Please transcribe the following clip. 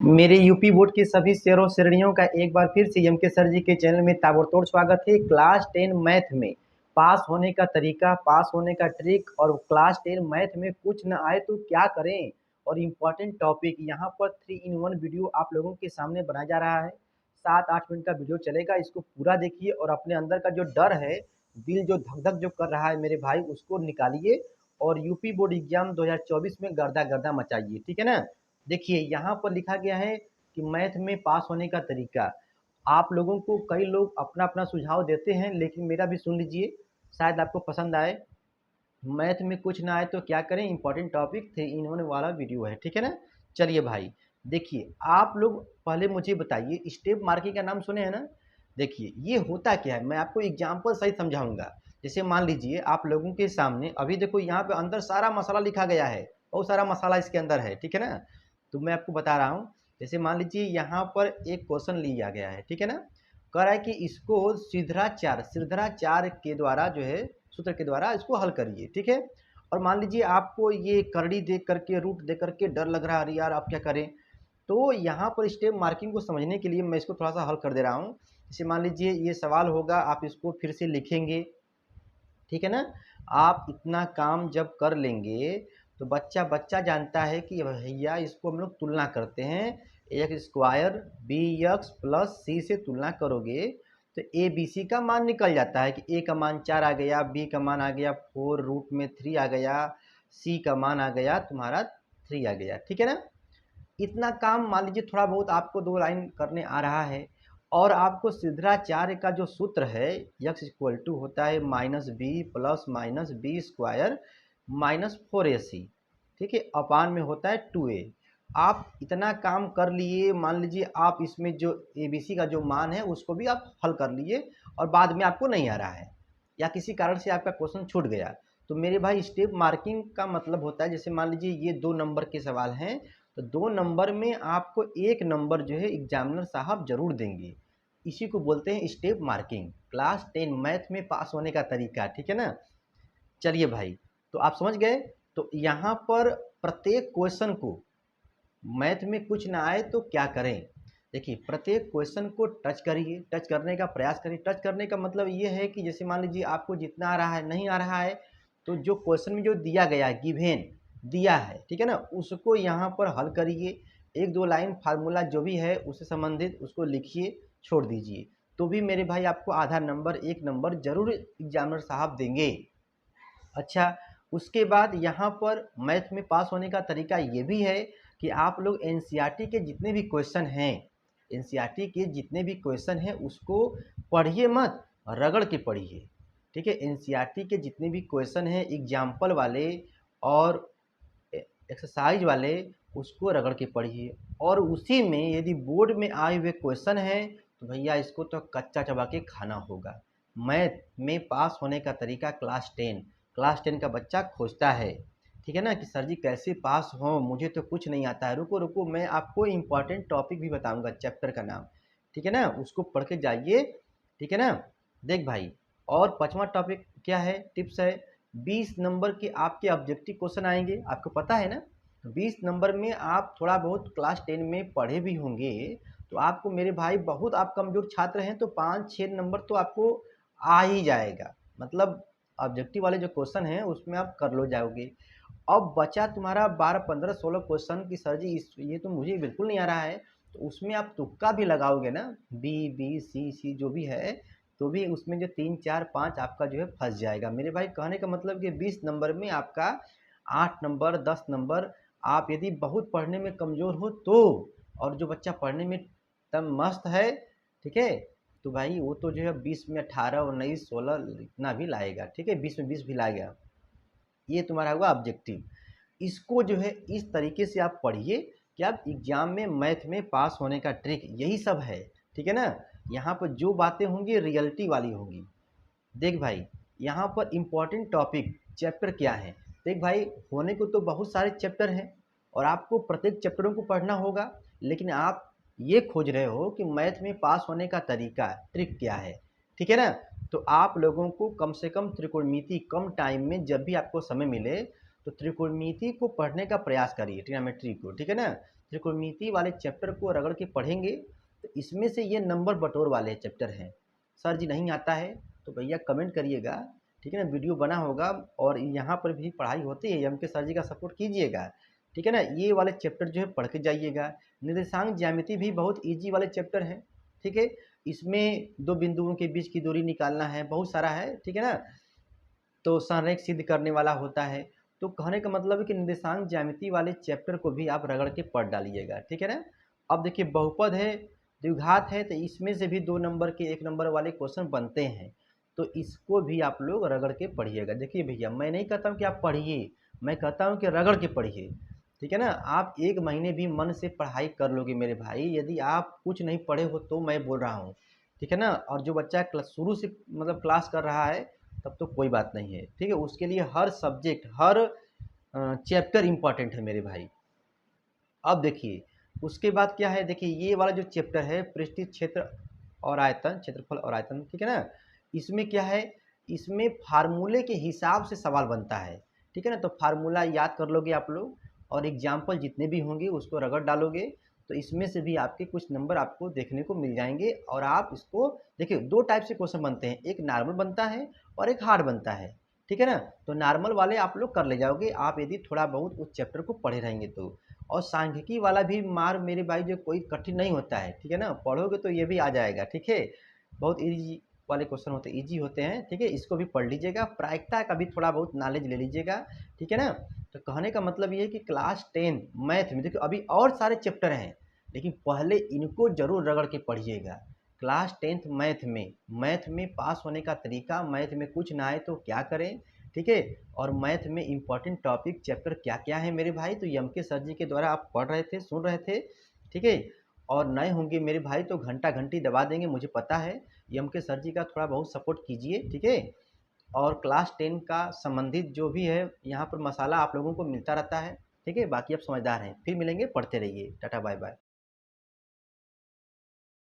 मेरे UP board के सभी शेरों श्रेणियों का एक बार फिर से एम के सर जी के चैनल में ताबड़तोड़ स्वागत है। क्लास 10 मैथ में पास होने का तरीका, पास होने का ट्रिक और क्लास 10 मैथ में कुछ न आए तो क्या करें और इम्पॉर्टेंट टॉपिक यहाँ पर 3 in 1 वीडियो आप लोगों के सामने बनाया जा रहा है। 7-8 मिनट का वीडियो चलेगा, इसको पूरा देखिए और अपने अंदर का जो डर है, दिल जो धक धक जो कर रहा है मेरे भाई, उसको निकालिए और यूपी बोर्ड एग्जाम 2024 में गर्दा गर्दा मचाइए। ठीक है ना। देखिए यहाँ पर लिखा गया है कि मैथ में पास होने का तरीका। आप लोगों को कई लोग अपना अपना सुझाव देते हैं, लेकिन मेरा भी सुन लीजिए, शायद आपको पसंद आए। मैथ में कुछ ना आए तो क्या करें, इंपॉर्टेंट टॉपिक 3 in 1 वाला वीडियो है। ठीक है ना। चलिए भाई, देखिए आप लोग पहले मुझे बताइए, स्टेप मार्किंग का नाम सुने हैं ना। देखिए ये होता क्या है, मैं आपको एग्जाम्पल सहित समझाऊंगा। जैसे मान लीजिए आप लोगों के सामने अभी देखो, यहाँ पे अंदर सारा मसाला लिखा गया है, बहुत सारा मसाला इसके अंदर है। ठीक है ना। तो मैं आपको बता रहा हूँ, जैसे मान लीजिए यहाँ पर एक क्वेश्चन लिया गया है। ठीक है ना। कह रहा है कि इसको सिरधराचार्य के द्वारा जो है, सूत्र के द्वारा इसको हल करिए। ठीक है। और मान लीजिए आपको ये करड़ी देख करके, रूट देख करके डर लग रहा है, अरे यार आप क्या करें। तो यहाँ पर स्टेप मार्किंग को समझने के लिए मैं इसको थोड़ा सा हल कर दे रहा हूँ। जैसे मान लीजिए ये सवाल होगा, आप इसको फिर से लिखेंगे। ठीक है ना। आप इतना काम जब कर लेंगे तो बच्चा बच्चा जानता है कि भैया इसको हम लोग तुलना करते हैं। X square B X plus C से तुलना करोगे तो ए बी सी का मान निकल जाता है कि ए का मान 4 आ गया, बी का मान आ गया 4 रूट में 3 आ गया, सी का मान आ गया तुम्हारा 3 आ गया। ठीक है ना। इतना काम मान लीजिए थोड़ा बहुत आपको 2 लाइन करने आ रहा है। और आपको सिद्धाचार्य का जो सूत्र है, यक्स इक्वल टू होता है minus B plus minus B square minus 4ac। ठीक है, अपान में होता है 2a। आप इतना काम कर लिए, मान लीजिए आप इसमें जो abc का जो मान है उसको भी आप हल कर लिए और बाद में आपको नहीं आ रहा है या किसी कारण से आपका क्वेश्चन छूट गया, तो मेरे भाई स्टेप मार्किंग का मतलब होता है, जैसे मान लीजिए ये 2 नंबर के सवाल हैं तो 2 नंबर में आपको 1 नंबर जो है एग्जामिनर साहब जरूर देंगे। इसी को बोलते हैं स्टेप मार्किंग, क्लास 10 मैथ में पास होने का तरीका। ठीक है ना। चलिए भाई, तो आप समझ गए। तो यहाँ पर प्रत्येक क्वेश्चन को, मैथ में कुछ ना आए तो क्या करें। देखिए प्रत्येक क्वेश्चन को टच करिए, टच करने का प्रयास करिए। टच करने का मतलब ये है कि जैसे मान लीजिए आपको जितना आ रहा है नहीं आ रहा है, तो जो क्वेश्चन में जो दिया गया है, गिवेन दिया है, ठीक है ना, उसको यहाँ पर हल करिए। 1-2 लाइन फार्मूला जो भी है उससे संबंधित उसको लिखिए, छोड़ दीजिए, तो भी मेरे भाई आपको आधा नंबर 1 नंबर जरूर एग्जामिनर साहब देंगे। अच्छा, उसके बाद यहाँ पर मैथ में पास होने का तरीका ये भी है कि आप लोग एनसीईआरटी के जितने भी क्वेश्चन हैं, एनसीईआरटी के जितने भी क्वेश्चन हैं उसको पढ़िए मत, रगड़ के पढ़िए। ठीक है, एनसीईआरटी के जितने भी क्वेश्चन हैं एग्जाम्पल वाले और एक्सरसाइज वाले, उसको रगड़ के पढ़िए। और उसी में यदि बोर्ड में आए हुए क्वेश्चन हैं तो भैया इसको तो कच्चा चबा के खाना होगा। मैथ में पास होने का तरीका क्लास 10 का बच्चा खोजता है। ठीक है ना, कि सर जी कैसे पास हो, मुझे तो कुछ नहीं आता है। रुको रुको, मैं आपको इम्पॉर्टेंट टॉपिक भी बताऊंगा, चैप्टर का नाम। ठीक है ना, उसको पढ़ के जाइए। ठीक है ना। देख भाई, और 5वां टॉपिक क्या है, टिप्स है। 20 नंबर के आपके ऑब्जेक्टिव क्वेश्चन आएंगे, आपको पता है ना। 20 नंबर में आप थोड़ा बहुत क्लास 10 में पढ़े भी होंगे, तो आपको मेरे भाई, बहुत आप कमजोर छात्र हैं तो 5-6 नंबर तो आपको आ ही जाएगा। मतलब ऑब्जेक्टिव वाले जो क्वेश्चन हैं उसमें आप कर लो जाओगे। अब बचा तुम्हारा 12-15-16 क्वेश्चन की सर जी ये तो मुझे बिल्कुल नहीं आ रहा है, तो उसमें आप तुक्का भी लगाओगे ना, बी बी सी सी जो भी है, तो भी उसमें जो 3-4-5 आपका जो है फंस जाएगा। मेरे भाई कहने का मतलब कि 20 नंबर में आपका 8 नंबर 10 नंबर, आप यदि बहुत पढ़ने में कमज़ोर हो तो, और जो बच्चा पढ़ने में तब मस्त है, ठीक है, तो भाई वो तो जो है 20 में 18, 19, 16 इतना भी लाएगा। ठीक है, 20 में 20 भी लाएगा। ये तुम्हारा हुआ ऑब्जेक्टिव। इसको जो है इस तरीके से आप पढ़िए कि आप एग्जाम में मैथ में पास होने का ट्रिक यही सब है। ठीक है ना। यहाँ पर जो बातें होंगी रियलिटी वाली होंगी। देख भाई, यहाँ पर इम्पोर्टेंट टॉपिक चैप्टर क्या है। देख भाई, होने को तो बहुत सारे चैप्टर हैं और आपको प्रत्येक चैप्टरों को पढ़ना होगा, लेकिन आप ये खोज रहे हो कि मैथ में पास होने का तरीका, ट्रिक क्या है। ठीक है ना। तो आप लोगों को कम से कम त्रिकोणमिति कम टाइम में जब भी आपको समय मिले तो त्रिकोणमिति को पढ़ने का प्रयास करिए, ट्रिग्नोमेट्री को। ठीक है ना। त्रिकोणमिति वाले चैप्टर को रगड़ के पढ़ेंगे तो इसमें से ये नंबर बटोर वाले चैप्टर हैं। सर जी नहीं आता है तो भैया कमेंट करिएगा, ठीक है ना, वीडियो बना होगा और यहाँ पर भी पढ़ाई होती है, एम के सर जी का सपोर्ट कीजिएगा, ठीक है ना। ये वाले चैप्टर जो है पढ़ के जाइएगा। निर्देशांक ज्यामिति भी बहुत ईजी वाले चैप्टर हैं, ठीक है। इसमें दो बिंदुओं के बीच की दूरी निकालना है, बहुत सारा है, ठीक है ना। तो संरेख सिद्ध करने वाला होता है। तो कहने का मतलब है कि निर्देशांक ज्यामिति वाले चैप्टर को भी आप रगड़ के पढ़ डालिएगा, ठीक है ना। अब देखिए बहुपद है, द्विघात है, तो इसमें से भी 2 नंबर के 1 नंबर वाले क्वेश्चन बनते हैं, तो इसको भी आप लोग रगड़ के पढ़िएगा। देखिए भैया मैं नहीं कहता हूँ कि आप पढ़िए, मैं कहता हूँ कि रगड़ के पढ़िए, ठीक है ना। आप 1 महीने भी मन से पढ़ाई कर लोगे मेरे भाई, यदि आप कुछ नहीं पढ़े हो तो मैं बोल रहा हूँ, ठीक है ना। और जो बच्चा शुरू से मतलब क्लास कर रहा है तब तो कोई बात नहीं है, ठीक है। उसके लिए हर सब्जेक्ट हर चैप्टर इम्पॉर्टेंट है मेरे भाई। अब देखिए उसके बाद क्या है, देखिए ये वाला जो चैप्टर है पृष्ठीय क्षेत्र और आयतन, क्षेत्रफल और आयतन, ठीक है ना। इसमें क्या है, इसमें फार्मूले के हिसाब से सवाल बनता है, ठीक है ना। तो फार्मूला याद कर लोगे आप लोग और एग्जाम्पल जितने भी होंगे उसको रगड़ डालोगे तो इसमें से भी आपके कुछ नंबर आपको देखने को मिल जाएंगे। और आप इसको देखिए 2 टाइप से क्वेश्चन बनते हैं, एक नॉर्मल बनता है और एक हार्ड बनता है, ठीक है ना। तो नॉर्मल वाले आप लोग कर ले जाओगे आप यदि थोड़ा बहुत उस चैप्टर को पढ़े रहेंगे तो। और सांख्यिकी वाला भी मार मेरे भाई जो कोई कठिन नहीं होता है, ठीक है ना, पढ़ोगे तो ये भी आ जाएगा, ठीक है। बहुत इजी वाले क्वेश्चन होते हैं, इजी होते हैं, ठीक है। इसको भी पढ़ लीजिएगा, प्रायिकता का भी थोड़ा बहुत नॉलेज ले लीजिएगा, ठीक है ना। तो कहने का मतलब ये है कि क्लास 10 मैथ में देखिए अभी और सारे चैप्टर हैं, लेकिन पहले इनको जरूर रगड़ के पढ़िएगा। क्लास 10th मैथ में पास होने का तरीका, मैथ में कुछ ना आए तो क्या करें, ठीक है। और मैथ में इंपॉर्टेंट टॉपिक चैप्टर क्या क्या है मेरे भाई, तो एम के सर जी के द्वारा आप पढ़ रहे थे, सुन रहे थे, ठीक है। और नए होंगे मेरे भाई तो घंटा घंटी दबा देंगे, मुझे पता है। एम के सर जी का थोड़ा बहुत सपोर्ट कीजिए, ठीक है। और क्लास 10 का संबंधित जो भी है यहाँ पर मसाला आप लोगों को मिलता रहता है, ठीक है। बाकी आप समझदार हैं, फिर मिलेंगे, पढ़ते रहिए, टाटा बाय बाय।